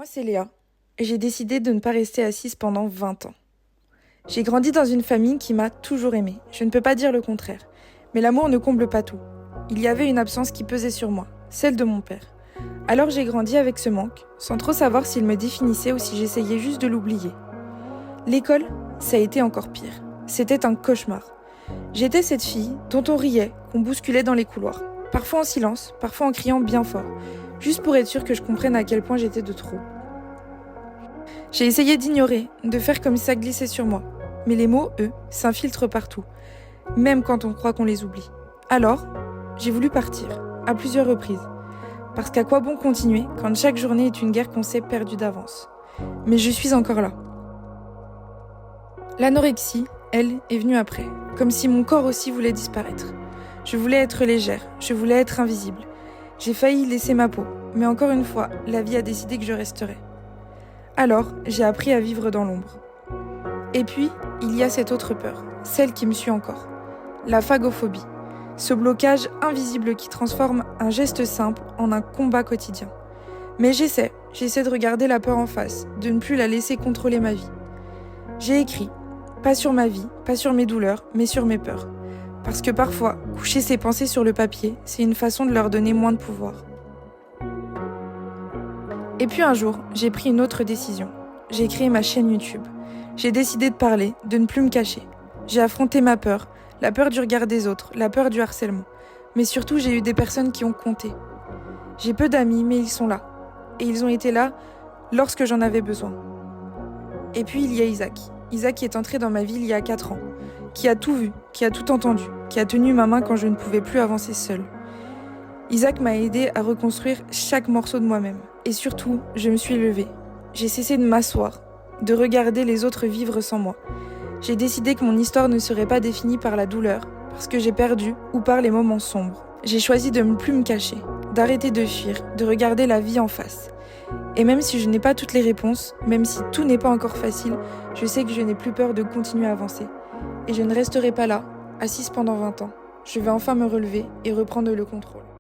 Moi, c'est Léa, et j'ai décidé de ne pas rester assise pendant 20 ans. J'ai grandi dans une famille qui m'a toujours aimée, je ne peux pas dire le contraire. Mais l'amour ne comble pas tout. Il y avait une absence qui pesait sur moi, celle de mon père. Alors j'ai grandi avec ce manque, sans trop savoir s'il me définissait ou si j'essayais juste de l'oublier. L'école, ça a été encore pire. C'était un cauchemar. J'étais cette fille dont on riait, qu'on bousculait dans les couloirs. Parfois en silence, parfois en criant bien fort, juste pour être sûre que je comprenne à quel point j'étais de trop. J'ai essayé d'ignorer, de faire comme si ça glissait sur moi. Mais les mots, eux, s'infiltrent partout, même quand on croit qu'on les oublie. Alors, j'ai voulu partir, à plusieurs reprises. Parce qu'à quoi bon continuer quand chaque journée est une guerre qu'on sait perdue d'avance. Mais je suis encore là. L'anorexie, elle, est venue après, comme si mon corps aussi voulait disparaître. Je voulais être légère, je voulais être invisible. J'ai failli laisser ma peau, mais encore une fois, la vie a décidé que je resterais. Alors, j'ai appris à vivre dans l'ombre. Et puis, il y a cette autre peur, celle qui me suit encore. La phagophobie, ce blocage invisible qui transforme un geste simple en un combat quotidien. Mais j'essaie de regarder la peur en face, de ne plus la laisser contrôler ma vie. J'ai écrit, pas sur ma vie, pas sur mes douleurs, mais sur mes peurs. Parce que parfois, coucher ses pensées sur le papier, c'est une façon de leur donner moins de pouvoir. Et puis un jour, j'ai pris une autre décision. J'ai créé ma chaîne YouTube. J'ai décidé de parler, de ne plus me cacher. J'ai affronté ma peur, la peur du regard des autres, la peur du harcèlement. Mais surtout, j'ai eu des personnes qui ont compté. J'ai peu d'amis, mais ils sont là. Et ils ont été là lorsque j'en avais besoin. Et puis il y a Isaac. Isaac qui est entré dans ma vie il y a 4 ans. Qui a tout vu, qui a tout entendu, qui a tenu ma main quand je ne pouvais plus avancer seule. Isaac m'a aidé à reconstruire chaque morceau de moi-même. Et surtout, je me suis levée. J'ai cessé de m'asseoir, de regarder les autres vivre sans moi. J'ai décidé que mon histoire ne serait pas définie par la douleur, parce que j'ai perdu, ou par les moments sombres. J'ai choisi de ne plus me cacher, d'arrêter de fuir, de regarder la vie en face. Et même si je n'ai pas toutes les réponses, même si tout n'est pas encore facile, je sais que je n'ai plus peur de continuer à avancer. Et je ne resterai pas là, assise pendant 20 ans. Je vais enfin me relever et reprendre le contrôle.